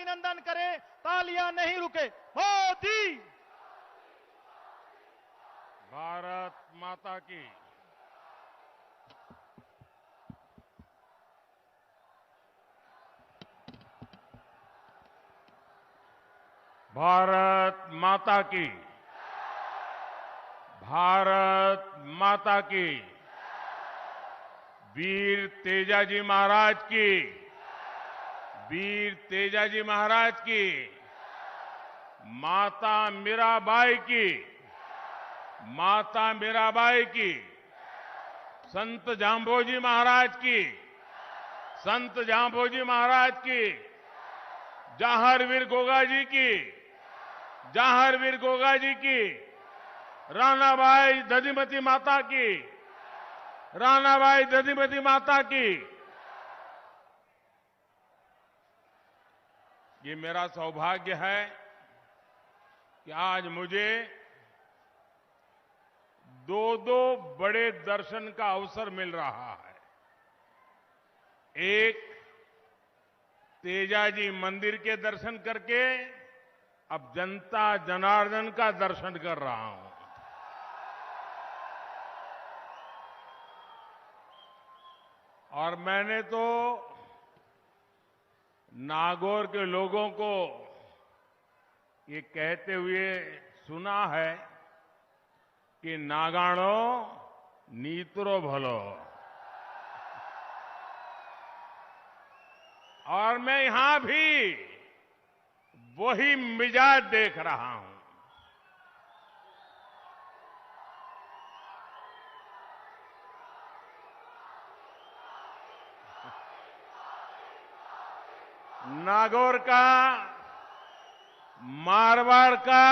अभिनंदन करें, तालियां नहीं रुके। मोदी! भारत माता की। भारत माता की। भारत माता की। वीर तेजाजी महाराज की। वीर तेजाजी महाराज की। माता मीराबाई की। माता मीराबाई की। संत जांबोजी महाराज की। संत जांबोजी महाराज की। जवाहरवीर गोगा जी की। जवाहरवीर गोगा जी की। रानाबाई दधिमती माता की। रानाबाई दधिमती माता की। ये मेरा सौभाग्य है कि आज मुझे दो बड़े दर्शन का अवसर मिल रहा है। एक, तेजाजी मंदिर के दर्शन करके अब जनता जनार्दन का दर्शन कर रहा हूं। और मैंने तो नागौर के लोगों को ये कहते हुए सुना है कि नागाणो नीतरो भलो। और मैं यहां भी वही मिजाज देख रहा हूं। नागौर का, मारवाड़ का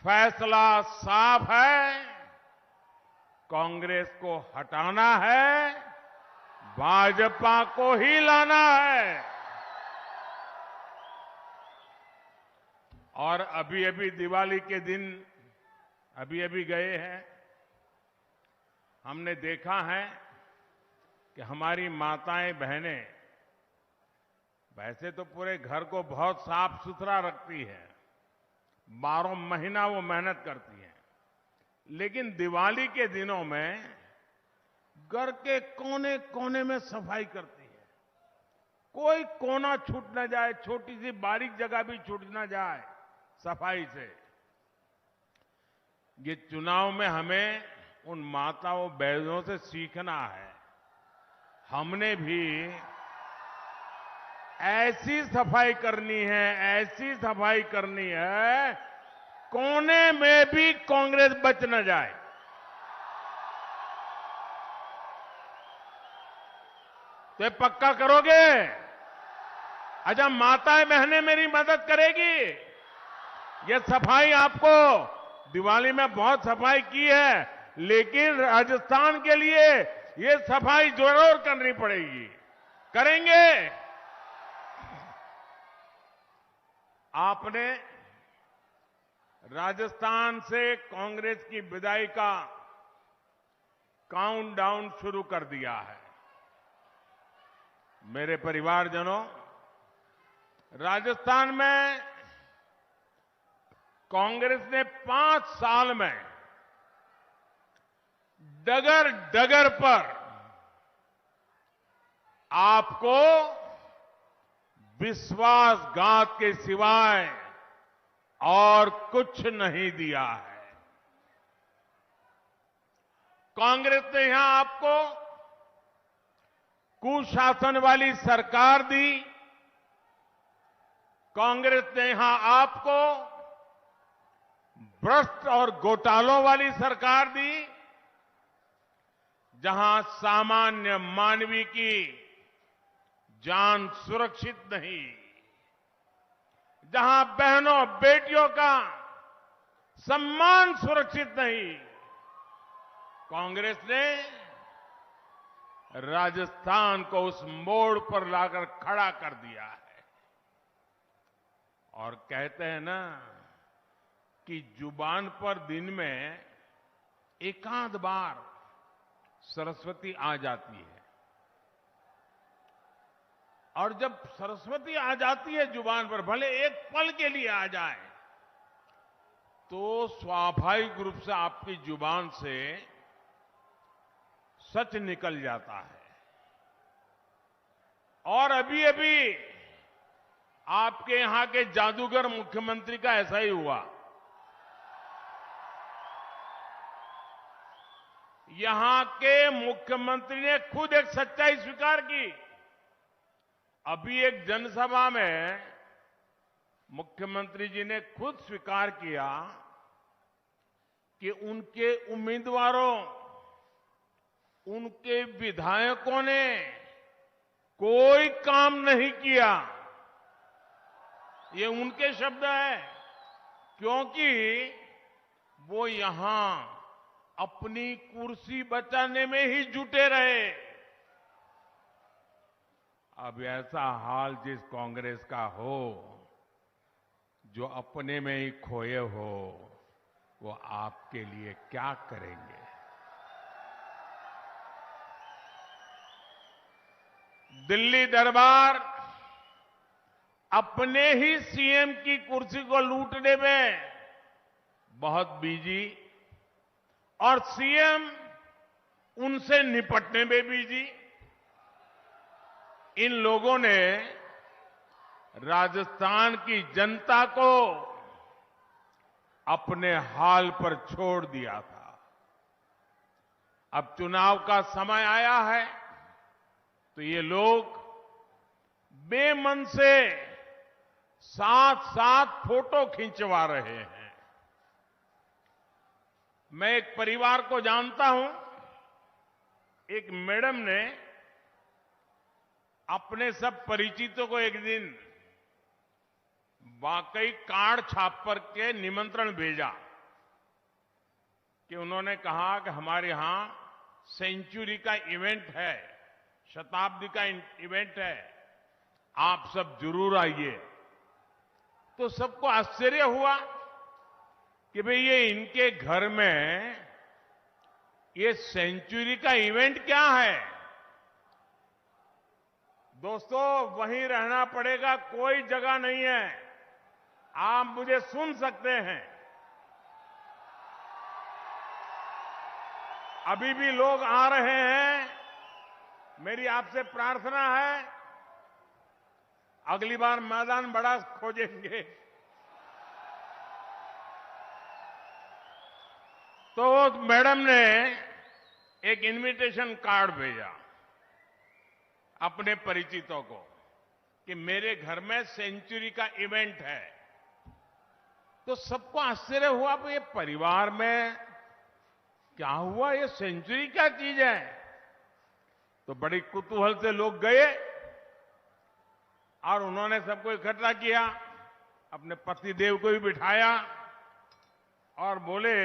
फैसला साफ है। कांग्रेस को हटाना है, भाजपा को ही लाना है। और अभी अभी दिवाली के दिन अभी अभी गए हैं, हमने देखा है कि हमारी माताएं बहनें वैसे तो पूरे घर को बहुत साफ सुथरा रखती है, 12 महीना वो मेहनत करती है, लेकिन दिवाली के दिनों में घर के कोने कोने में सफाई करती है। कोई कोना छूट न जाए, छोटी सी बारीक जगह भी छूट न जाए सफाई से। ये चुनाव में हमें उन माताओं बहनों से सीखना है। हमने भी ऐसी सफाई करनी है, ऐसी सफाई करनी है, कोने में भी कांग्रेस बच न जाए। तो पक्का करोगे? अच्छा, माताएं बहनें मेरी मदद करेगी। ये सफाई आपको दिवाली में बहुत सफाई की है, लेकिन राजस्थान के लिए ये सफाई जरूर करनी पड़ेगी। करेंगे? आपने राजस्थान से कांग्रेस की विदाई का काउंटडाउन शुरू कर दिया है। मेरे परिवारजनों, राजस्थान में कांग्रेस ने 5 साल में डगर डगर पर आपको विश्वासघात के सिवाय और कुछ नहीं दिया है। कांग्रेस ने यहां आपको कुशासन वाली सरकार दी। कांग्रेस ने यहां आपको भ्रष्ट और घोटालों वाली सरकार दी, जहां सामान्य मानवी की जान सुरक्षित नहीं, जहां बहनों बेटियों का सम्मान सुरक्षित नहीं। कांग्रेस ने राजस्थान को उस मोड़ पर लाकर खड़ा कर दिया है। और कहते हैं ना कि जुबान पर दिन में एकाध बार सरस्वती आ जाती है। और जब सरस्वती आ जाती है जुबान पर, भले एक पल के लिए आ जाए, तो स्वाभाविक रूप से आपकी जुबान से सच निकल जाता है। और अभी अभी आपके यहां के जादूगर मुख्यमंत्री का ऐसा ही हुआ। यहां के मुख्यमंत्री ने खुद एक सच्चाई स्वीकार की। अभी एक जनसभा में मुख्यमंत्री जी ने खुद स्वीकार किया कि उनके उम्मीदवारों, उनके विधायकों ने कोई काम नहीं किया। ये उनके शब्द हैं, क्योंकि वो यहां अपनी कुर्सी बचाने में ही जुटे रहे। अब ऐसा हाल जिस कांग्रेस का हो, जो अपने में ही खोए हो, वो आपके लिए क्या करेंगे? दिल्ली दरबार अपने ही सीएम की कुर्सी को लूटने में बहुत बिजी, और सीएम उनसे निपटने में बिजी। इन लोगों ने राजस्थान की जनता को अपने हाल पर छोड़ दिया था। अब चुनाव का समय आया है, तो ये लोग बेमन से साथ साथ फोटो खिंचवा रहे हैं। मैं एक परिवार को जानता हूं। एक मैडम ने अपने सब परिचितों को एक दिन वाकई कार्ड छाप पर के निमंत्रण भेजा कि उन्होंने कहा कि हमारे यहां सेंचुरी का इवेंट है, शताब्दी का इवेंट है, आप सब जरूर आइए। तो सबको आश्चर्य हुआ कि भाई ये इनके घर में ये सेंचुरी का इवेंट क्या है। दोस्तों, वहीं रहना पड़ेगा, कोई जगह नहीं है, आप मुझे सुन सकते हैं। अभी भी लोग आ रहे हैं। मेरी आपसे प्रार्थना है, अगली बार मैदान बड़ा खोजेंगे तो मैडम ने एक इनविटेशन कार्ड भेजा अपने परिचितों को कि मेरे घर में सेंचुरी का इवेंट है। तो सबको आश्चर्य हुआ, ये परिवार में क्या हुआ, ये सेंचुरी क्या चीज है। तो बड़ी कुतूहल से लोग गए और उन्होंने सबको इकट्ठा किया, अपने पतिदेव को भी बिठाया और बोले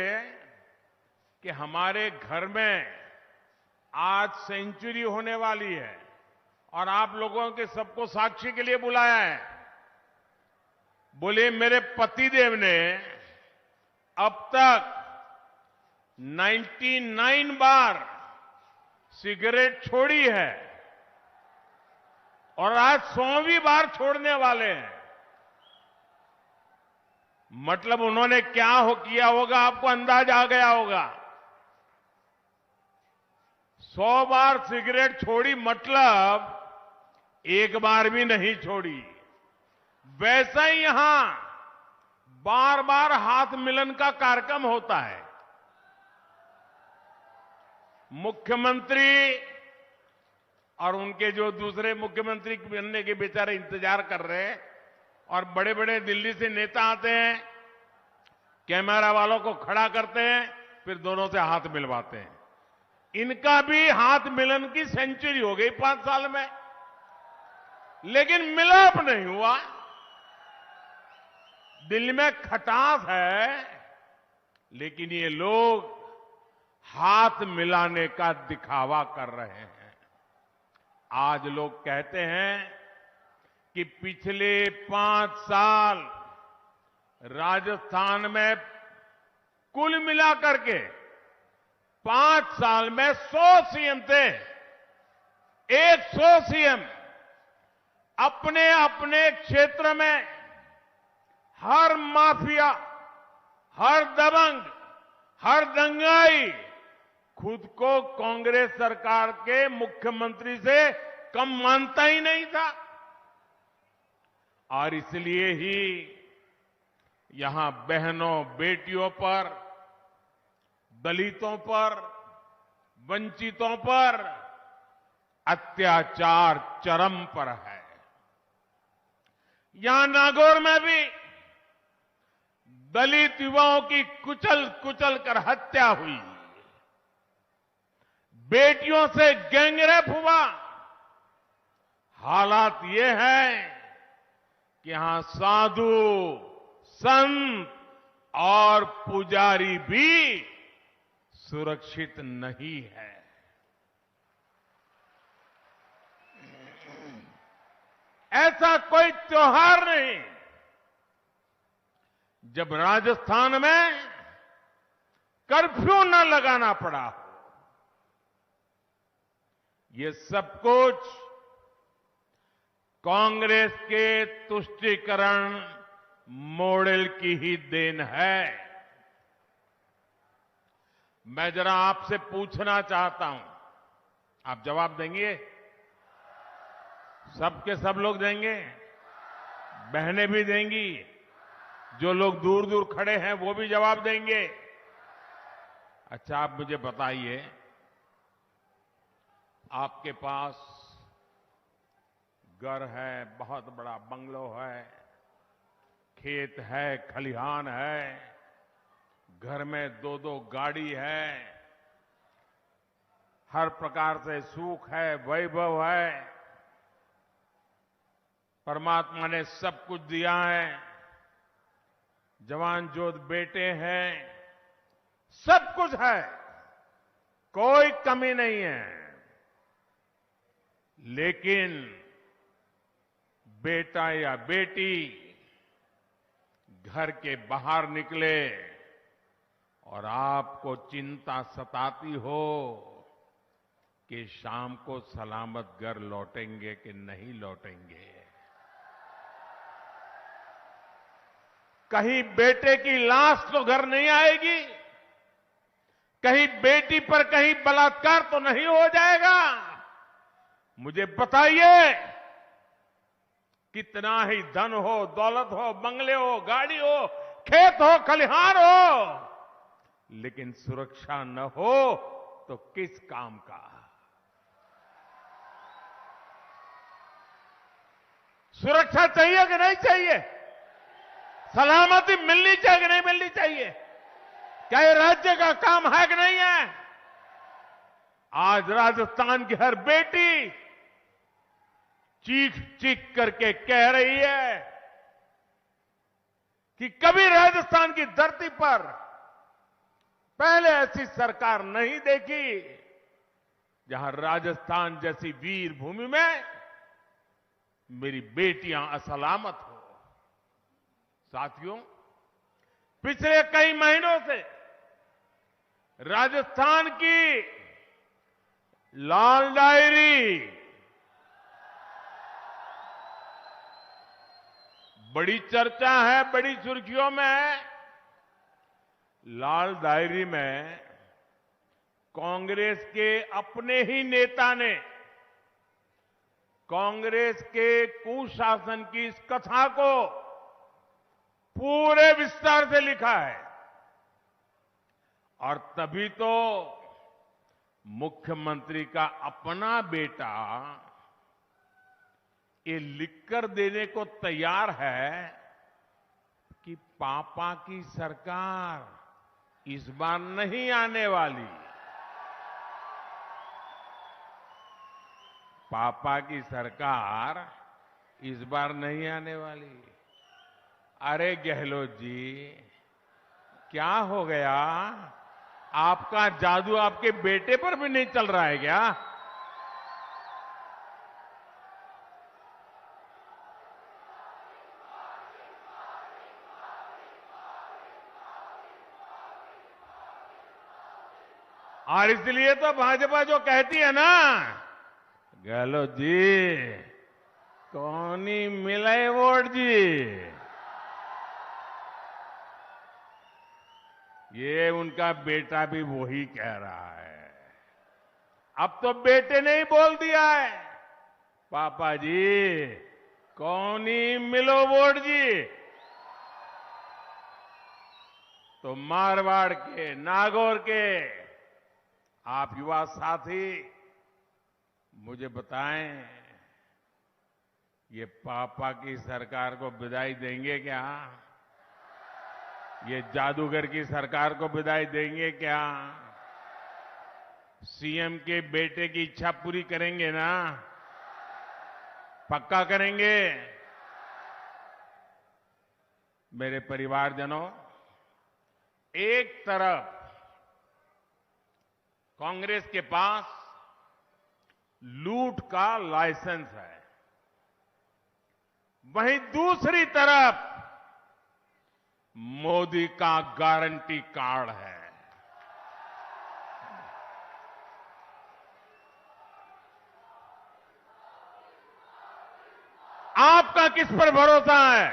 कि हमारे घर में आज सेंचुरी होने वाली है और आप लोगों के सबको साक्षी के लिए बुलाया है। बोले मेरे पतिदेव ने अब तक 99 बार सिगरेट छोड़ी है और आज 100वीं बार छोड़ने वाले हैं। मतलब उन्होंने क्या किया होगा, आपको अंदाज आ गया होगा। 100 बार सिगरेट छोड़ी मतलब एक बार भी नहीं छोड़ी। वैसा ही यहां बार बार हाथ मिलन का कार्यक्रम होता है। मुख्यमंत्री और उनके जो दूसरे मुख्यमंत्री बनने के बेचारे इंतजार कर रहे हैं, और बड़े बड़े दिल्ली से नेता आते हैं, कैमरा वालों को खड़ा करते हैं, फिर दोनों से हाथ मिलवाते हैं। इनका भी हाथ मिलन की सेंचुरी हो गई 5 साल में, लेकिन मिलाप नहीं हुआ। दिल में खटास है, लेकिन ये लोग हाथ मिलाने का दिखावा कर रहे हैं। आज लोग कहते हैं कि पिछले 5 साल राजस्थान में कुल मिलाकर के 5 साल में 100 सीएम थे, 100 सीएम। अपने अपने क्षेत्र में हर माफिया, हर दबंग, हर दंगाई खुद को कांग्रेस सरकार के मुख्यमंत्री से कम मानता ही नहीं था। और इसलिए ही यहां बहनों बेटियों पर, दलितों पर, वंचितों पर अत्याचार चरम पर है। यहां नागौर में भी दलित युवाओं की कुचल कुचल कर हत्या हुई, बेटियों से गैंगरेप हुआ। हालात ये है कि यहां साधु, संत और पुजारी भी सुरक्षित नहीं है। ऐसा कोई त्योहार नहीं जब राजस्थान में कर्फ्यू न लगाना पड़ा हो। ये सब कुछ कांग्रेस के तुष्टीकरण मॉडल की ही देन है। मैं जरा आपसे पूछना चाहता हूं, आप जवाब देंगे? सबके सब लोग देंगे? बहनें भी देंगी? जो लोग दूर दूर खड़े हैं वो भी जवाब देंगे? अच्छा, आप मुझे बताइए, आपके पास घर है, बहुत बड़ा बंगलो है, खेत है, खलिहान है, घर में दो दो गाड़ी है, हर प्रकार से सुख है, वैभव है, परमात्मा ने सब कुछ दिया है, जवान जोध बेटे हैं, सब कुछ है, कोई कमी नहीं है। लेकिन बेटा या बेटी घर के बाहर निकले और आपको चिंता सताती हो कि शाम को सलामत घर लौटेंगे कि नहीं लौटेंगे। कहीं बेटे की लाश तो घर नहीं आएगी, कहीं बेटी पर कहीं बलात्कार तो नहीं हो जाएगा। मुझे बताइए, कितना ही धन हो, दौलत हो, बंगले हो, गाड़ी हो, खेत हो, खलिहान हो, लेकिन सुरक्षा न हो तो किस काम का? सुरक्षा चाहिए कि नहीं चाहिए? सलामती मिलनी चाहिए कि नहीं मिलनी चाहिए? क्या ये राज्य का काम है कि नहीं है? आज राजस्थान की हर बेटी चीख चीख करके कह रही है कि कभी राजस्थान की धरती पर पहले ऐसी सरकार नहीं देखी जहां राजस्थान जैसी वीर भूमि में मेरी बेटियां असलामत हो। साथियों, पिछले कई महीनों से राजस्थान की लाल डायरी बड़ी चर्चा है, बड़ी सुर्खियों में है। लाल डायरी में कांग्रेस के अपने ही नेता ने कांग्रेस के कुशासन की इस कथा को पूरे विस्तार से लिखा है। और तभी तो मुख्यमंत्री का अपना बेटा ये लिखकर देने को तैयार है कि पापा की सरकार इस बार नहीं आने वाली। पापा की सरकार इस बार नहीं आने वाली। अरे गहलोत जी, क्या हो गया? आपका जादू आपके बेटे पर भी नहीं चल रहा है क्या? और इसलिए तो भाजपा जो कहती है ना, गहलोत जी कोनी मिले वोट जी। ये उनका बेटा भी वही कह रहा है। अब तो बेटे ने ही बोल दिया है, पापा जी कोनी मिलो वोट जी। तो मारवाड़ के, नागौर के आप युवा साथी मुझे बताएं, ये पापा की सरकार को विदाई देंगे क्या? ये जादूगर की सरकार को विदाई देंगे क्या? सीएम के बेटे की इच्छा पूरी करेंगे ना? पक्का करेंगे? मेरे परिवारजनों, एक तरफ कांग्रेस के पास लूट का लाइसेंस है, वहीं दूसरी तरफ मोदी का गारंटी कार्ड है। आपका किस पर भरोसा है?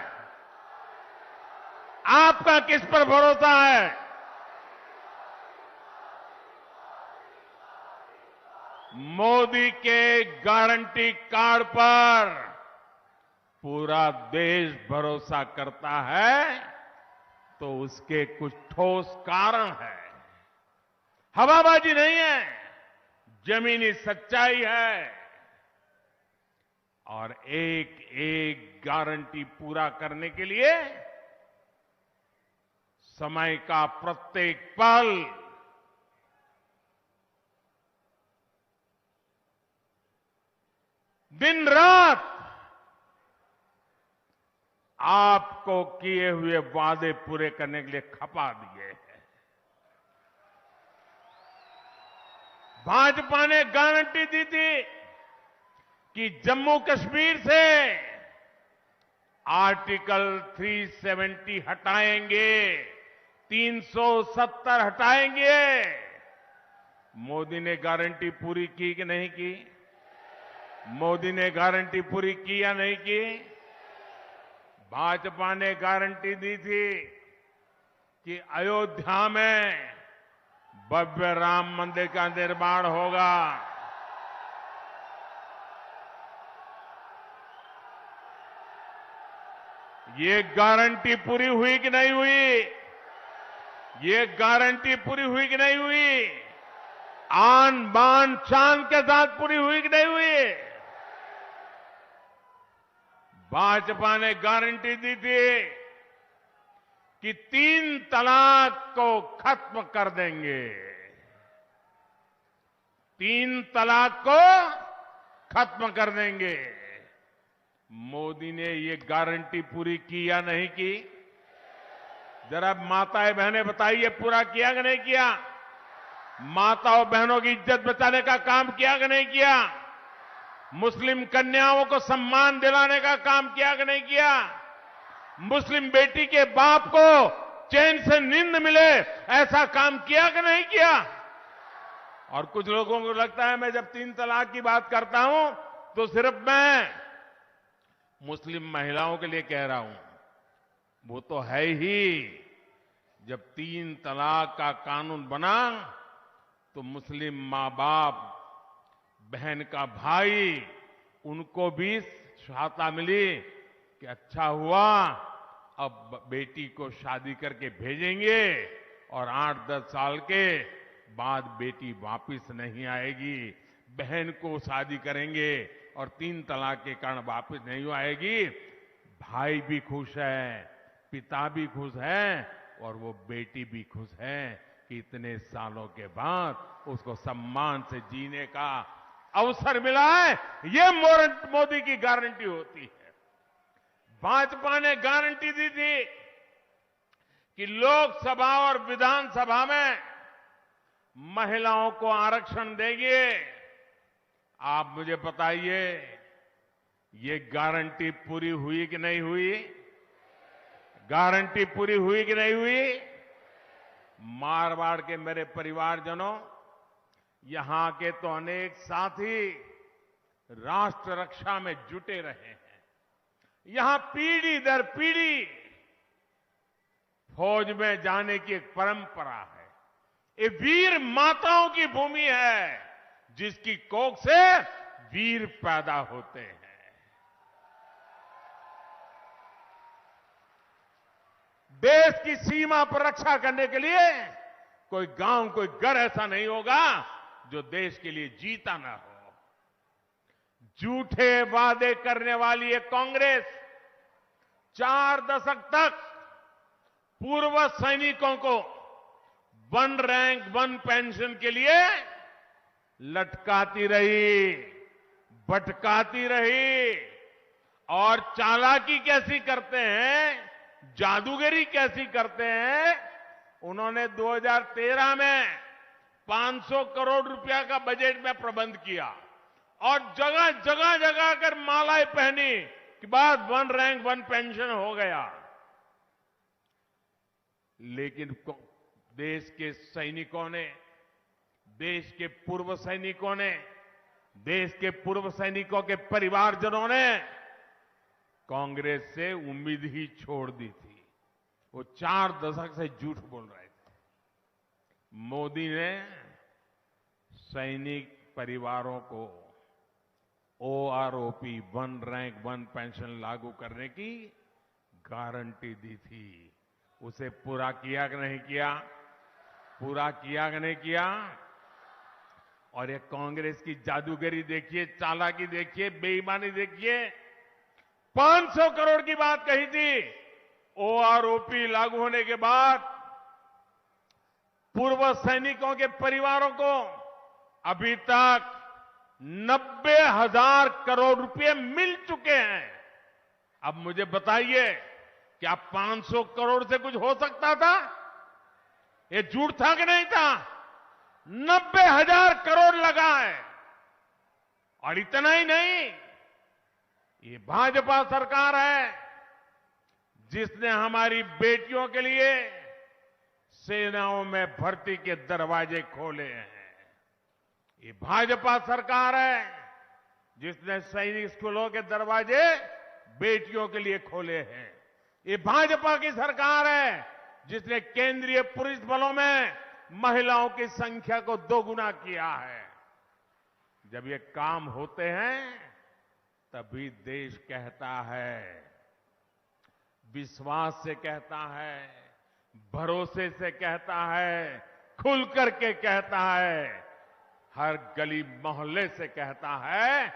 आपका किस पर भरोसा है? मोदी के गारंटी कार्ड पर पूरा देश भरोसा करता है, तो उसके कुछ ठोस कारण है। हवाबाजी नहीं है, जमीनी सच्चाई है। और एक एक गारंटी पूरा करने के लिए समय का प्रत्येक पल दिन रात आपको किए हुए वादे पूरे करने के लिए खपा दिए हैं। भाजपा ने गारंटी दी थी कि जम्मू कश्मीर से आर्टिकल 370 हटाएंगे, 370 हटाएंगे। मोदी ने गारंटी पूरी की कि नहीं की? मोदी ने गारंटी पूरी की या नहीं की? भाजपा ने गारंटी दी थी कि अयोध्या में भव्य राम मंदिर का निर्माण होगा। ये गारंटी पूरी हुई कि नहीं हुई? ये गारंटी पूरी हुई कि नहीं हुई? आन बान शान के साथ पूरी हुई कि नहीं हुई? भाजपा ने गारंटी दी थी कि 3 तलाक को खत्म कर देंगे। 3 तलाक को खत्म कर देंगे। मोदी ने ये गारंटी पूरी की या नहीं की? जरा माताएं बहनें बताइए, पूरा किया कि नहीं किया? माताओं बहनों की इज्जत बचाने का काम किया कि नहीं किया? मुस्लिम कन्याओं को सम्मान दिलाने का काम किया कि नहीं किया? मुस्लिम बेटी के बाप को चैन से नींद मिले, ऐसा काम किया कि नहीं किया? और कुछ लोगों को लगता है मैं जब 3 तलाक की बात करता हूं तो सिर्फ मैं मुस्लिम महिलाओं के लिए कह रहा हूं। वो तो है ही। जब 3 तलाक का कानून बना तो मुस्लिम मां बाप, बहन का भाई, उनको भी सहायता मिली कि अच्छा हुआ, अब बेटी को शादी करके भेजेंगे और 8-10 साल के बाद बेटी वापिस नहीं आएगी। बहन को शादी करेंगे और 3 तलाक के कारण वापिस नहीं आएगी। भाई भी खुश है, पिता भी खुश है और वो बेटी भी खुश है कि इतने सालों के बाद उसको सम्मान से जीने का अवसर मिला है। ये मोदी की गारंटी होती है। भाजपा ने गारंटी दी थी कि लोकसभा और विधानसभा में महिलाओं को आरक्षण देंगे। आप मुझे बताइए, ये गारंटी पूरी हुई कि नहीं हुई? गारंटी पूरी हुई कि नहीं हुई? मारवाड़ के मेरे परिवारजनों, यहां के तो अनेक साथी राष्ट्र रक्षा में जुटे रहे हैं। यहां पीढ़ी दर पीढ़ी फौज में जाने की एक परंपरा है। ये वीर माताओं की भूमि है, जिसकी कोख से वीर पैदा होते हैं। देश की सीमा पर रक्षा करने के लिए कोई गांव, कोई घर ऐसा नहीं होगा जो देश के लिए जीता ना हो। झूठे वादे करने वाली ये कांग्रेस 4 दशक तक पूर्व सैनिकों को 1 रैंक 1 पेंशन के लिए लटकाती रही, भटकाती रही। और चालाकी कैसी करते हैं, जादूगरी कैसी करते हैं। उन्होंने 2013 में 500 करोड़ रुपया का बजट में प्रबंध किया और जगह जगह जगह कर मालाएं पहनी कि बाद 1 रैंक 1 पेंशन हो गया। लेकिन देश के सैनिकों ने, देश के पूर्व सैनिकों ने, देश के पूर्व सैनिकों के परिवारजनों ने कांग्रेस से उम्मीद ही छोड़ दी थी। वो 4 दशक से झूठ बोल रहे थे। मोदी ने सैनिक परिवारों को OROP 1 रैंक 1 पेंशन लागू करने की गारंटी दी थी। उसे पूरा किया कि नहीं किया? पूरा किया कि नहीं किया? और ये कांग्रेस की जादूगरी देखिए, चालाकी देखिए, बेईमानी देखिए। 500 करोड़ की बात कही थी। OROP लागू होने के बाद पूर्व सैनिकों के परिवारों को अभी तक 90,000 करोड़ रुपए मिल चुके हैं। अब मुझे बताइए, क्या 500 करोड़ से कुछ हो सकता था? ये झूठ था कि नहीं था? 90,000 करोड़ लगा है। और इतना ही नहीं, ये भाजपा सरकार है जिसने हमारी बेटियों के लिए सेनाओं में भर्ती के दरवाजे खोले हैं। ये भाजपा सरकार है जिसने सैनिक स्कूलों के दरवाजे बेटियों के लिए खोले हैं। ये भाजपा की सरकार है जिसने केंद्रीय पुलिस बलों में महिलाओं की संख्या को 2 गुना किया है। जब ये काम होते हैं तभी देश कहता है, विश्वास से कहता है, भरोसे से कहता है, खुल करके कहता है, हर गली मोहल्ले से कहता है,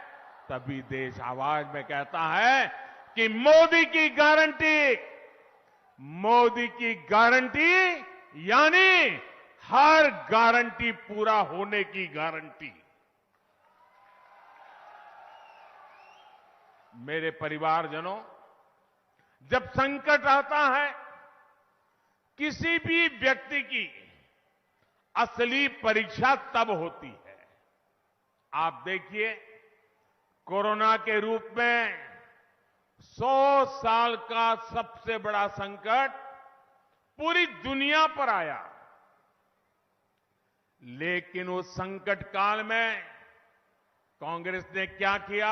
तभी देश आवाज में कहता है कि मोदी की गारंटी, मोदी की गारंटी यानी हर गारंटी पूरा होने की गारंटी। मेरे परिवारजनों, जब संकट आता है, किसी भी व्यक्ति की असली परीक्षा तब होती है। आप देखिए, कोरोना के रूप में 100 साल का सबसे बड़ा संकट पूरी दुनिया पर आया। लेकिन उस संकट काल में कांग्रेस ने क्या किया?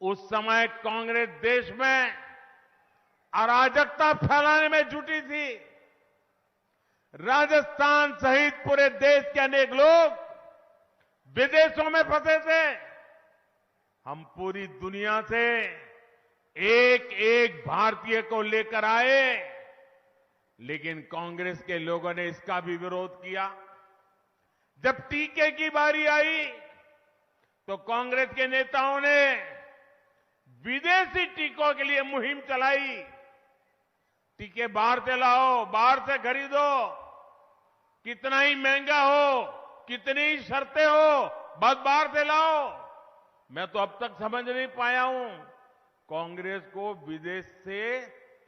उस समय कांग्रेस देश में अराजकता फैलाने में जुटी थी। राजस्थान सहित पूरे देश के अनेक लोग विदेशों में फंसे थे। हम पूरी दुनिया से एक एक भारतीय को लेकर आए, लेकिन कांग्रेस के लोगों ने इसका भी विरोध किया। जब टीके की बारी आई तो कांग्रेस के नेताओं ने विदेशी टीकों के लिए मुहिम चलाई। टीके बाहर से लाओ, बाहर से खरीदो, कितना ही महंगा हो, कितनी ही शर्तें हो, बस बाहर से लाओ। मैं तो अब तक समझ नहीं पाया हूं, कांग्रेस को विदेश से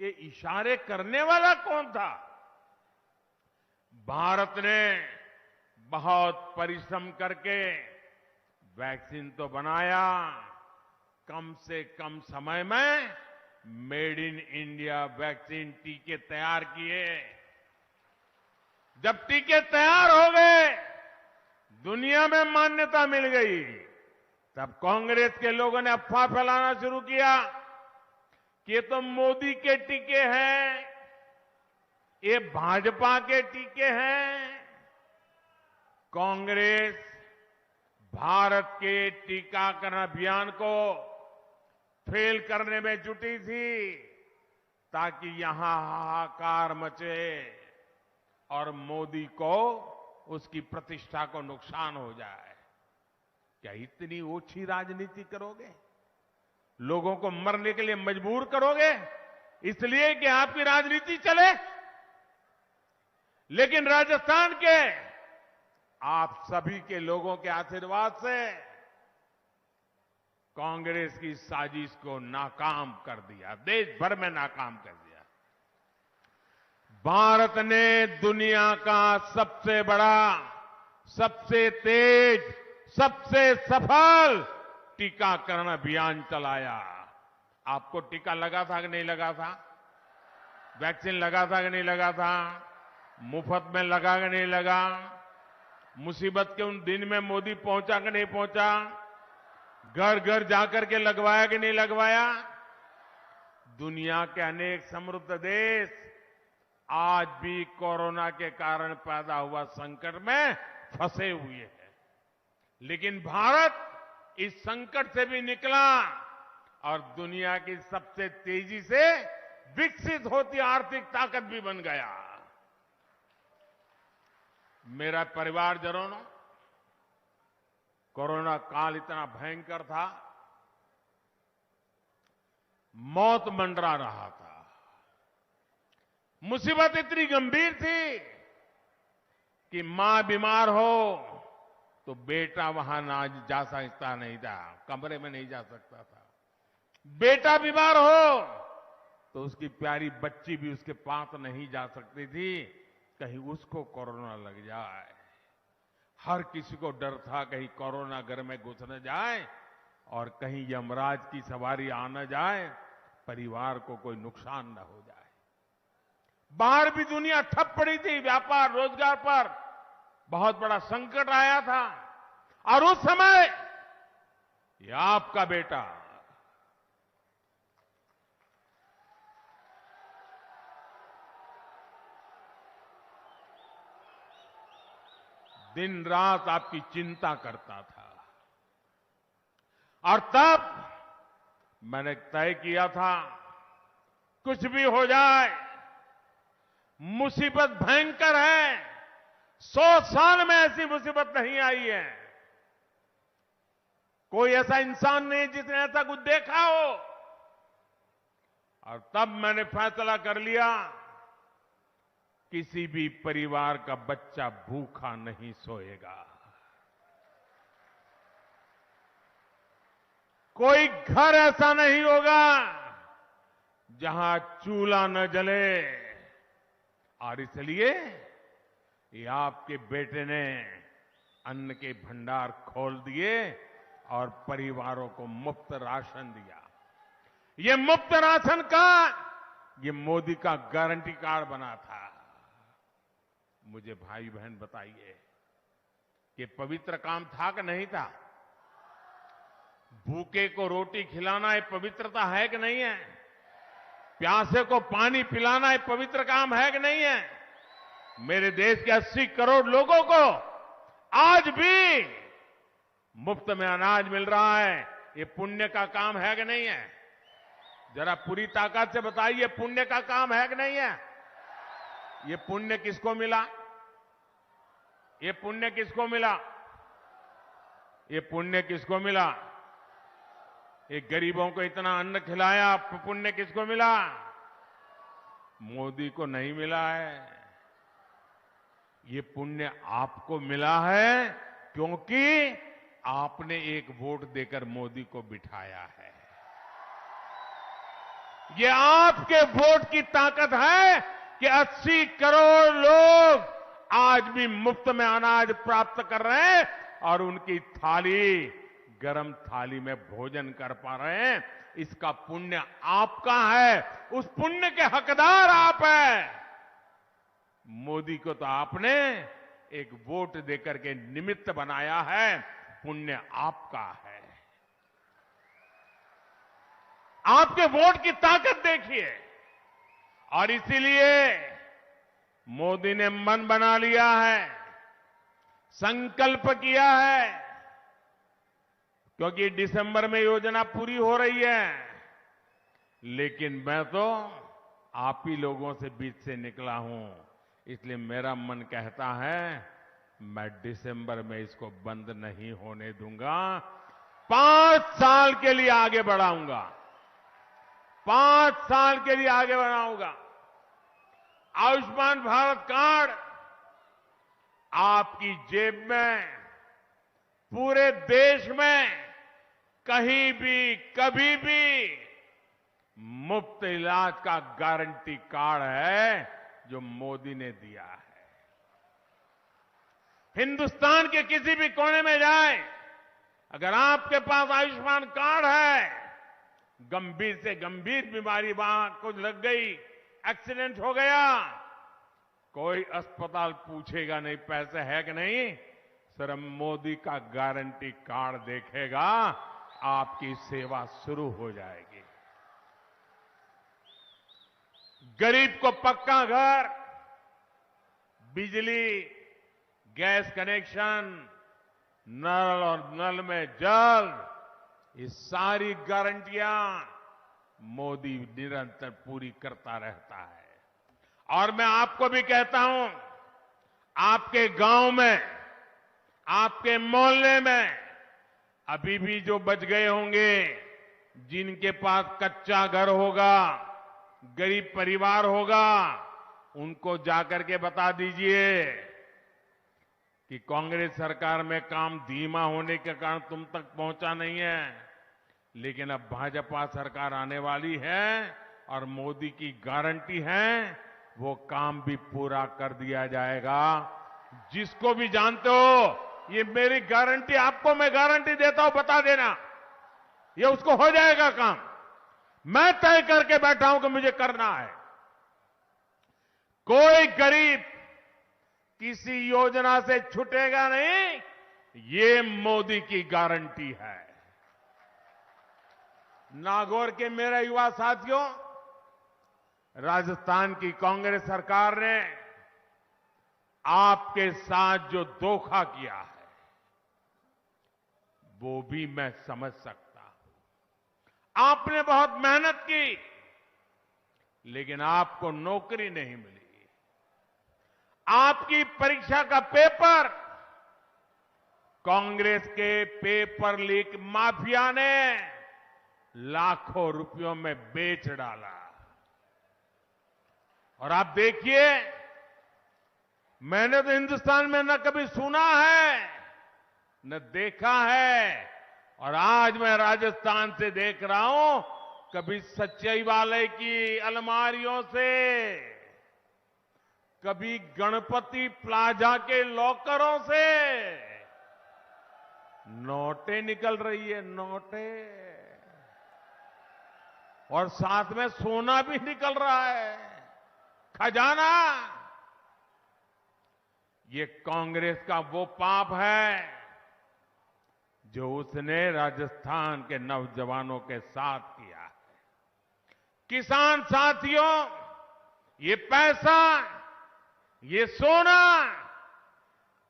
ये इशारे करने वाला कौन था? भारत ने बहुत परिश्रम करके वैक्सीन तो बनाया, कम से कम समय में मेड इन इंडिया वैक्सीन टीके तैयार किए। जब टीके तैयार हो गए, दुनिया में मान्यता मिल गई, तब कांग्रेस के लोगों ने अफवाह फैलाना शुरू किया कि ये तो मोदी के टीके हैं, ये भाजपा के टीके हैं। कांग्रेस भारत के टीकाकरण अभियान को फेल करने में जुटी थी ताकि यहां हाहाकार मचे और मोदी को उसकी प्रतिष्ठा को नुकसान हो जाए। क्या इतनी ओछी राजनीति करोगे? लोगों को मरने के लिए मजबूर करोगे इसलिए कि आपकी राजनीति चले? लेकिन राजस्थान के आप सभी के लोगों के आशीर्वाद से कांग्रेस की साजिश को नाकाम कर दिया, देश भर में नाकाम कर दिया। भारत ने दुनिया का सबसे बड़ा, सबसे तेज, सबसे सफल टीकाकरण अभियान चलाया। आपको टीका लगा था कि नहीं लगा था? वैक्सीन लगा था कि नहीं लगा था? मुफ्त में लगा कि नहीं लगा? मुसीबत के उन दिन में मोदी पहुंचा कि नहीं पहुंचा? घर घर जाकर के लगवाया कि नहीं लगवाया? दुनिया के अनेक समृद्ध देश आज भी कोरोना के कारण पैदा हुआ संकट में फंसे हुए हैं, लेकिन भारत इस संकट से भी निकला और दुनिया की सबसे तेजी से विकसित होती आर्थिक ताकत भी बन गया। मेरा परिवारजनों, कोरोना काल इतना भयंकर था, मौत मंडरा रहा था, मुसीबत इतनी गंभीर थी कि मां बीमार हो तो बेटा वहां ना जा सकता नहीं था, कमरे में नहीं जा सकता था। बेटा बीमार हो तो उसकी प्यारी बच्ची भी उसके पास नहीं जा सकती थी, कहीं उसको कोरोना लग जाए। हर किसी को डर था कहीं कोरोना घर में घुस न जाए और कहीं यमराज की सवारी आ न जाए, परिवार को कोई नुकसान न हो जाए। बाहर भी दुनिया ठप पड़ी थी, व्यापार रोजगार पर बहुत बड़ा संकट आया था और उस समय ये आपका बेटा दिन रात आपकी चिंता करता था और तब मैंने तय किया था कुछ भी हो जाए, मुसीबत भयंकर है, 100 साल में ऐसी मुसीबत नहीं आई है, कोई ऐसा इंसान नहीं जिसने ऐसा कुछ देखा हो। और तब मैंने फैसला कर लिया किसी भी परिवार का बच्चा भूखा नहीं सोएगा, कोई घर ऐसा नहीं होगा जहां चूल्हा न जले। और इसलिए ये आपके बेटे ने अन्न के भंडार खोल दिए और परिवारों को मुफ्त राशन दिया। ये मुफ्त राशन का ये मोदी का गारंटी कार्ड बना था। मुझे भाई बहन बताइए कि पवित्र काम था कि नहीं था? भूखे को रोटी खिलाना ये पवित्रता है कि नहीं है? प्यासे को पानी पिलाना ये पवित्र काम है कि नहीं है? मेरे देश के 80 करोड़ लोगों को आज भी मुफ्त में अनाज मिल रहा है, ये पुण्य का काम है कि नहीं है? जरा पूरी ताकत से बताइए, पुण्य का काम है कि नहीं है? ये पुण्य किसको मिला? ये पुण्य किसको मिला? ये पुण्य किसको मिला? ये गरीबों को इतना अन्न खिलाया, पुण्य किसको मिला? मोदी को नहीं मिला है। ये पुण्य आपको मिला है क्योंकि आपने एक वोट देकर मोदी को बिठाया है। ये आपके वोट की ताकत है कि 80 करोड़ लोग आज भी मुफ्त में अनाज प्राप्त कर रहे हैं और उनकी थाली, गरम थाली में भोजन कर पा रहे हैं। इसका पुण्य आपका है, उस पुण्य के हकदार आप हैं। मोदी को तो आपने एक वोट देकर के निमित्त बनाया है, पुण्य आपका है। आपके वोट की ताकत देखिए। और इसीलिए मोदी ने मन बना लिया है, संकल्प किया है, क्योंकि दिसंबर में योजना पूरी हो रही है। लेकिन मैं तो आप ही लोगों से बीच से निकला हूं, इसलिए मेरा मन कहता है मैं दिसंबर में इसको बंद नहीं होने दूंगा। 5 साल के लिए आगे बढ़ाऊंगा, 5 साल के लिए आगे बढ़ाऊंगा। आयुष्मान भारत कार्ड आपकी जेब में, पूरे देश में कहीं भी कभी भी मुफ्त इलाज का गारंटी कार्ड है जो मोदी ने दिया है। हिंदुस्तान के किसी भी कोने में जाए, अगर आपके पास आयुष्मान कार्ड है, गंभीर से गंभीर बीमारी वहां कुछ लग गई, एक्सीडेंट हो गया, कोई अस्पताल पूछेगा नहीं पैसे है कि नहीं, सिर्फ मोदी का गारंटी कार्ड देखेगा, आपकी सेवा शुरू हो जाएगी। गरीब को पक्का घर, बिजली, गैस कनेक्शन, नल और नल में जल, ये सारी गारंटियां मोदी निरंतर पूरी करता रहता है। और मैं आपको भी कहता हूं, आपके गांव में, आपके मोहल्ले में अभी भी जो बच गए होंगे, जिनके पास कच्चा घर होगा, गरीब परिवार होगा, उनको जाकर के बता दीजिए कि कांग्रेस सरकार में काम धीमा होने के कारण तुम तक पहुंचा नहीं है, लेकिन अब भाजपा सरकार आने वाली है और मोदी की गारंटी है, वो काम भी पूरा कर दिया जाएगा। जिसको भी जानते हो ये मेरी गारंटी, आपको मैं गारंटी देता हूं, बता देना, ये उसको हो जाएगा काम। मैं तय करके बैठा हूं कि मुझे करना है। कोई गरीब किसी योजना से छूटेगा नहीं, ये मोदी की गारंटी है। नागौर के मेरे युवा साथियों, राजस्थान की कांग्रेस सरकार ने आपके साथ जो धोखा किया है, वो भी मैं समझ सकता हूं। आपने बहुत मेहनत की, लेकिन आपको नौकरी नहीं मिली। आपकी परीक्षा का पेपर कांग्रेस के पेपर लीक माफिया ने लाखों रुपयों में बेच डाला। और आप देखिए, मैंने तो हिंदुस्तान में न कभी सुना है न देखा है, और आज मैं राजस्थान से देख रहा हूं, कभी सचिवालय की अलमारियों से, कभी गणपति प्लाजा के लॉकरों से नोटें निकल रही है, नोटें, और साथ में सोना भी निकल रहा है, खजाना। ये कांग्रेस का वो पाप है जो उसने राजस्थान के नौजवानों के साथ किया है। किसान साथियों, ये पैसा, ये सोना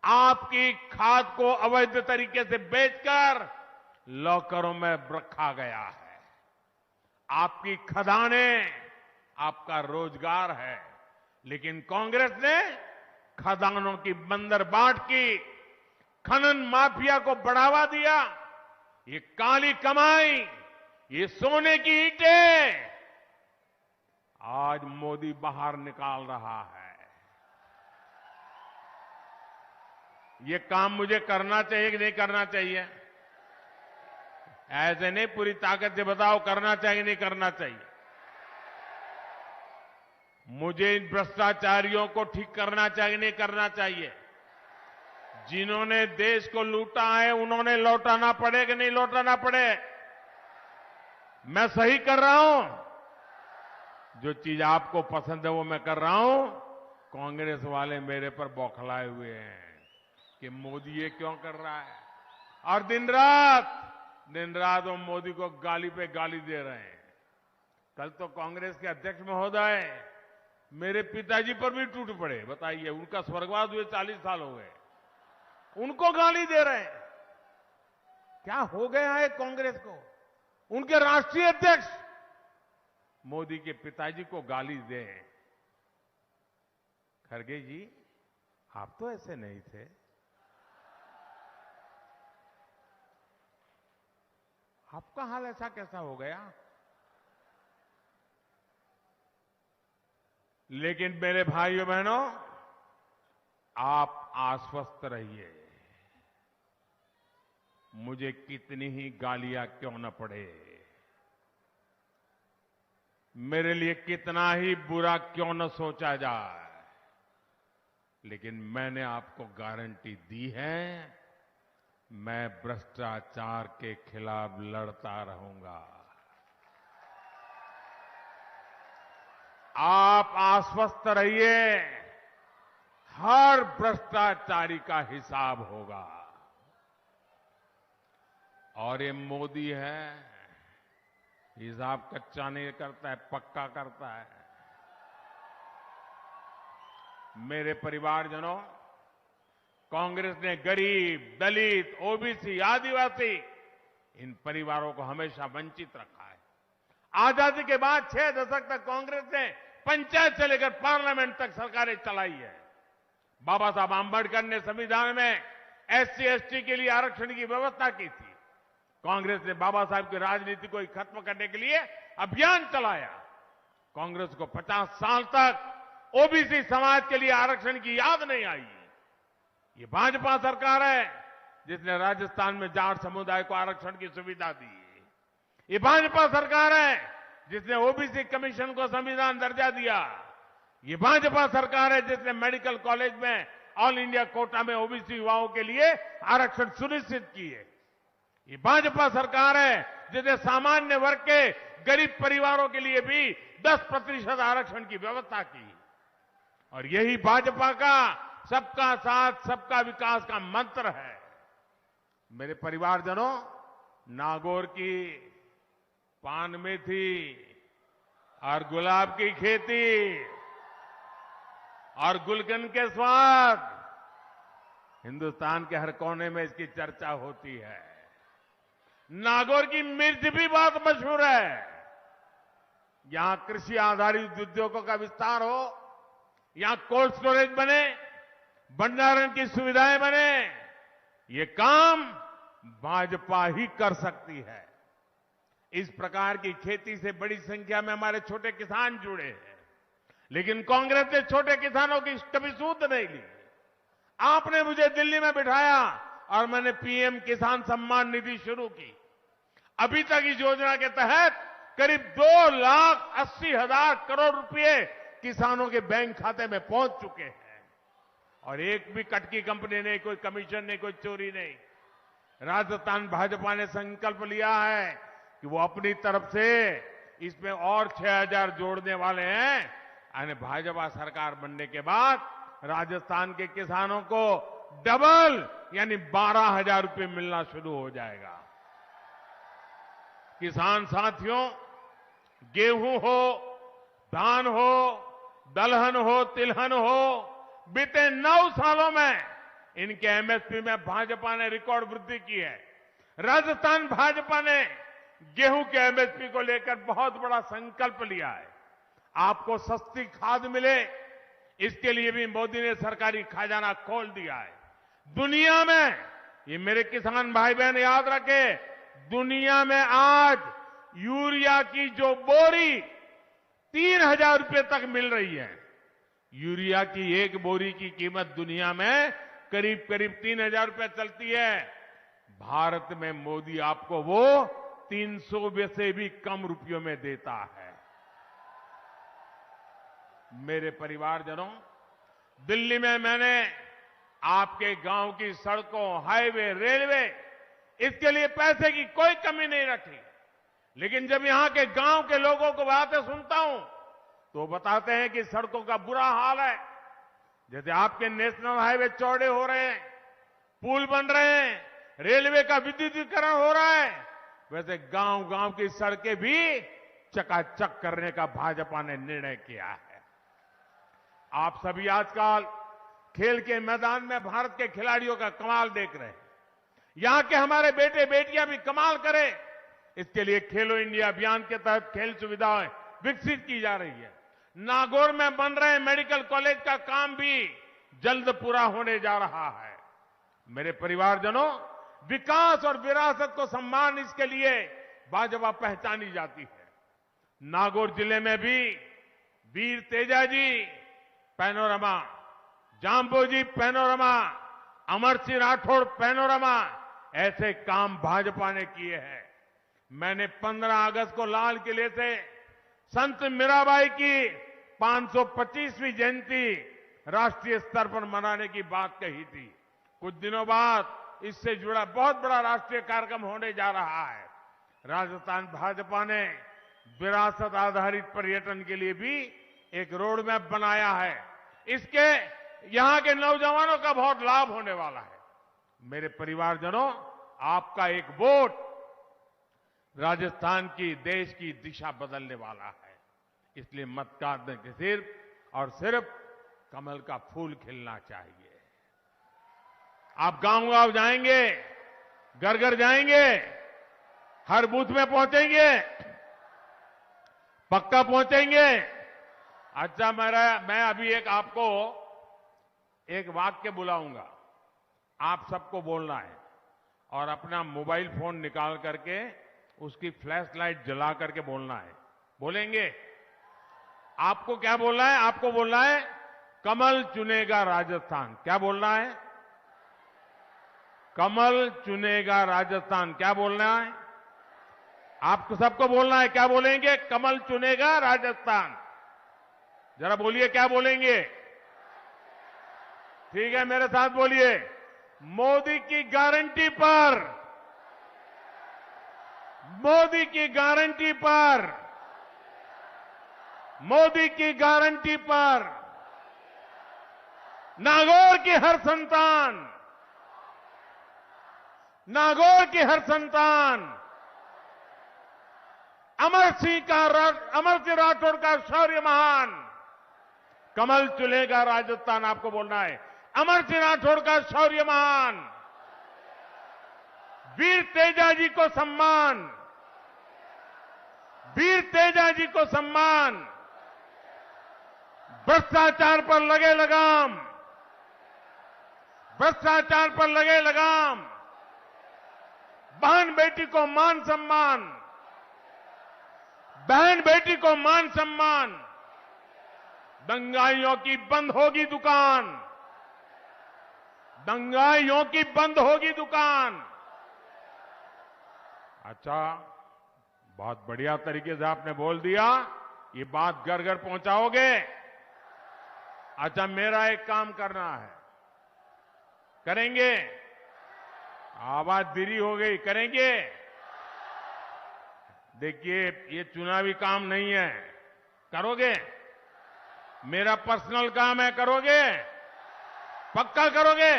आपकी खाद को अवैध तरीके से बेचकर लॉकरों में रखा गया है। आपकी खदानें आपका रोजगार है, लेकिन कांग्रेस ने खदानों की बंदरबाट की, खनन माफिया को बढ़ावा दिया। ये काली कमाई, ये सोने की ईंटें आज मोदी बाहर निकाल रहा है। ये काम मुझे करना चाहिए कि नहीं करना चाहिए? ऐसे नहीं, पूरी ताकत से बताओ करना चाहिए नहीं करना चाहिए। मुझे इन भ्रष्टाचारियों को ठीक करना चाहिए नहीं करना चाहिए? जिन्होंने देश को लूटा है उन्होंने लौटाना पड़े कि नहीं लौटाना पड़े? मैं सही कर रहा हूं? जो चीज आपको पसंद है वो मैं कर रहा हूं। कांग्रेस वाले मेरे पर बौखलाए हुए हैं कि मोदी ये क्यों कर रहा है, और दिन रात वो मोदी को गाली पे गाली दे रहे हैं। कल तो कांग्रेस के अध्यक्ष महोदय मेरे पिताजी पर भी टूट पड़े। बताइए, उनका स्वर्गवास हुए 40 साल हो गए, उनको गाली दे रहे हैं। क्या हो गया है कांग्रेस को? उनके राष्ट्रीय अध्यक्ष मोदी के पिताजी को गाली दे। खड़गे जी, आप तो ऐसे नहीं थे। आपका हाल ऐसा कैसा हो गया? लेकिन मेरे भाइयों बहनों, आप आश्वस्त रहिए, मुझे कितनी ही गालियां क्यों न पड़े, मेरे लिए कितना ही बुरा क्यों न सोचा जाए, लेकिन मैंने आपको गारंटी दी है, मैं भ्रष्टाचार के खिलाफ लड़ता रहूंगा। आप आश्वस्त रहिए, हर भ्रष्टाचारी का हिसाब होगा। और ये मोदी है, हिसाब कच्चा नहीं करता है, पक्का करता है। मेरे परिवारजनों, कांग्रेस ने गरीब, दलित, ओबीसी, आदिवासी इन परिवारों को हमेशा वंचित रखा है। आजादी के बाद 6 दशक तक कांग्रेस ने पंचायत से लेकर पार्लियामेंट तक सरकारें चलाई है। बाबा साहब आंबेडकर ने संविधान में SC/ST के लिए आरक्षण की व्यवस्था की थी। कांग्रेस ने बाबा साहब की राजनीति को खत्म करने के लिए अभियान चलाया। कांग्रेस को 50 साल तक ओबीसी समाज के लिए आरक्षण की याद नहीं आई। ये भाजपा सरकार है जिसने राजस्थान में जाट समुदाय को आरक्षण की सुविधा दी। ये भाजपा सरकार है जिसने ओबीसी कमीशन को संविधान दर्जा दिया। ये भाजपा सरकार है जिसने मेडिकल कॉलेज में ऑल इंडिया कोटा में ओबीसी युवाओं के लिए आरक्षण सुनिश्चित किए। ये भाजपा सरकार है जिसने सामान्य वर्ग के गरीब परिवारों के लिए भी 10% आरक्षण की व्यवस्था की। और यही भाजपा का सबका साथ सबका विकास का मंत्र है। मेरे परिवारजनों, नागौर की पान मेथी और गुलाब की खेती और गुलकंद के स्वाद, हिंदुस्तान के हर कोने में इसकी चर्चा होती है। नागौर की मिर्च भी बहुत मशहूर है। यहां कृषि आधारित उद्योगों का विस्तार हो, यहां कोल्ड स्टोरेज बने, भंडारण की सुविधाएं बने, ये काम भाजपा ही कर सकती है। इस प्रकार की खेती से बड़ी संख्या में हमारे छोटे किसान जुड़े हैं, लेकिन कांग्रेस ने छोटे किसानों की कभी सूद नहीं ली। आपने मुझे दिल्ली में बिठाया और मैंने पीएम किसान सम्मान निधि शुरू की। अभी तक इस योजना के तहत करीब 2,80,000 करोड़ रुपए किसानों के बैंक खाते में पहुंच चुके हैं। और एक भी कटकी कंपनी नहीं, कोई कमीशन नहीं, कोई चोरी नहीं। राजस्थान भाजपा ने संकल्प लिया है कि वो अपनी तरफ से इसमें और 6,000 जोड़ने वाले हैं। यानी भाजपा सरकार बनने के बाद राजस्थान के किसानों को डबल यानी 12,000 रुपए मिलना शुरू हो जाएगा। किसान साथियों, गेहूं हो, धान हो, दलहन हो, तिलहन हो, बीते 9 सालों में इनके एमएसपी में भाजपा ने रिकॉर्ड वृद्धि की है। राजस्थान भाजपा ने गेहूं के एमएसपी को लेकर बहुत बड़ा संकल्प लिया है। आपको सस्ती खाद मिले, इसके लिए भी मोदी ने सरकारी खजाना खोल दिया है। दुनिया में, ये मेरे किसान भाई बहन याद रखे, दुनिया में आज यूरिया की जो बोरी 3,000 रुपए तक मिल रही है। यूरिया की एक बोरी की कीमत दुनिया में करीब 3,000 रुपए चलती है। भारत में मोदी आपको वो 300 से भी कम रुपयों में देता है। मेरे परिवारजनों, दिल्ली में मैंने आपके गांव की सड़कों, हाईवे, रेलवे, इसके लिए पैसे की कोई कमी नहीं रखी। लेकिन जब यहां के गांव के लोगों को बातें सुनता हूं तो बताते हैं कि सड़कों का बुरा हाल है। जैसे आपके नेशनल हाईवे चौड़े हो रहे हैं, पुल बन रहे हैं, रेलवे का विद्युतीकरण हो रहा है, वैसे गांव-गांव की सड़कें भी चकाचक करने का भाजपा ने निर्णय किया है। आप सभी आजकल खेल के मैदान में भारत के खिलाड़ियों का कमाल देख रहे हैं। यहां के हमारे बेटे बेटियां भी कमाल करें, इसके लिए खेलो इंडिया अभियान के तहत खेल सुविधाएं विकसित की जा रही है। नागौर में बन रहे मेडिकल कॉलेज का काम भी जल्द पूरा होने जा रहा है। मेरे परिवारजनों, विकास और विरासत को सम्मान, इसके लिए भाजपा पहचानी जाती है। नागौर जिले में भी वीर Tejaji panorama, जांबोजी panorama, Amar Singh Rathore panorama, ऐसे काम भाजपा ने किए हैं। मैंने 15 अगस्त को लाल किले से संत मीराबाई की 525वीं जयंती राष्ट्रीय स्तर पर मनाने की बात कही थी। कुछ दिनों बाद इससे जुड़ा बहुत बड़ा राष्ट्रीय कार्यक्रम होने जा रहा है। राजस्थान भाजपा ने विरासत आधारित पर्यटन के लिए भी एक रोड मैप बनाया है। इसके यहां के नौजवानों का बहुत लाभ होने वाला है। मेरे परिवारजनों, आपका एक वोट राजस्थान की, देश की दिशा बदलने वाला है। इसलिए मत काटने के सिर्फ और सिर्फ कमल का फूल खिलना चाहिए। आप गांव-गांव जाएंगे, घर घर जाएंगे, हर बूथ में पहुंचेंगे, पक्का पहुंचेंगे। अच्छा, मैं अभी आपको एक वाक्य बुलाऊंगा, आप सबको बोलना है और अपना मोबाइल फोन निकाल करके उसकी फ्लैश लाइट जला करके बोलना है। बोलेंगे? आपको क्या बोलना है? आपको बोलना है कमल चुनेगा राजस्थान। क्या बोलना है? कमल चुनेगा राजस्थान। क्या बोलना है? आपको सबको बोलना है। क्या बोलेंगे? कमल चुनेगा राजस्थान। जरा बोलिए, क्या बोलेंगे? ठीक है, मेरे साथ बोलिए, मोदी की गारंटी पर, मोदी की गारंटी पर, मोदी की गारंटी पर, नागौर की हर संतान, नागौर की हर संतान अमर सिंह राठौड़ का शौर्य महान, कमल चुनेगा राजस्थान। आपको बोलना है अमर सिंह राठौड़ का शौर्य महान, वीर तेजाजी को सम्मान, वीर तेजाजी को सम्मान, भ्रष्टाचार पर लगे लगाम, भ्रष्टाचार पर लगे लगाम, बहन बेटी को मान सम्मान, बहन बेटी को मान सम्मान, दंगाइयों की बंद होगी दुकान, दंगाइयों की बंद होगी दुकान। अच्छा, बहुत बढ़िया तरीके से आपने बोल दिया। ये बात घर घर पहुंचाओगे? अच्छा, मेरा एक काम करना है, करेंगे? आवाज धीरी हो गई, करेंगे? देखिए, ये चुनावी काम नहीं है, करोगे? मेरा पर्सनल काम है, करोगे? पक्का करोगे?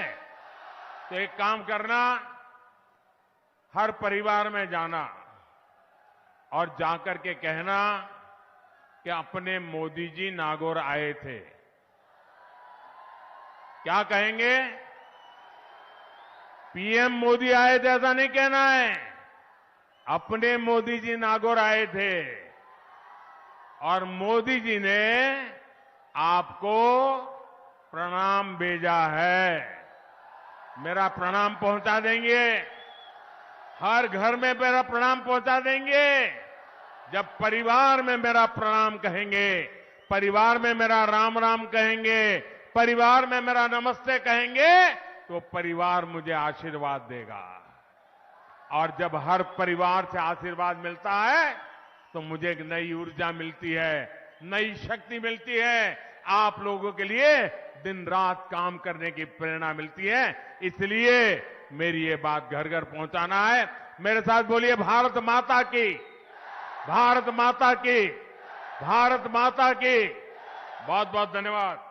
तो एक काम करना, हर परिवार में जाना और जाकर के कहना कि अपने मोदी जी नागौर आए थे। क्या कहेंगे? पीएम मोदी आए थे ऐसा नहीं कहना है, अपने मोदी जी नागौर आए थे और मोदी जी ने आपको प्रणाम भेजा है। मेरा प्रणाम पहुंचा देंगे, हर घर में मेरा प्रणाम पहुंचा देंगे। जब परिवार में मेरा प्रणाम कहेंगे, परिवार में मेरा राम राम कहेंगे, परिवार में मेरा नमस्ते कहेंगे, तो परिवार मुझे आशीर्वाद देगा। और जब हर परिवार से आशीर्वाद मिलता है तो मुझे एक नई ऊर्जा मिलती है, नई शक्ति मिलती है, आप लोगों के लिए दिन रात काम करने की प्रेरणा मिलती है। इसलिए मेरी ये बात घर घर पहुंचाना है। मेरे साथ बोलिए, भारत माता की, भारत माता की, भारत माता की। बहुत बहुत धन्यवाद।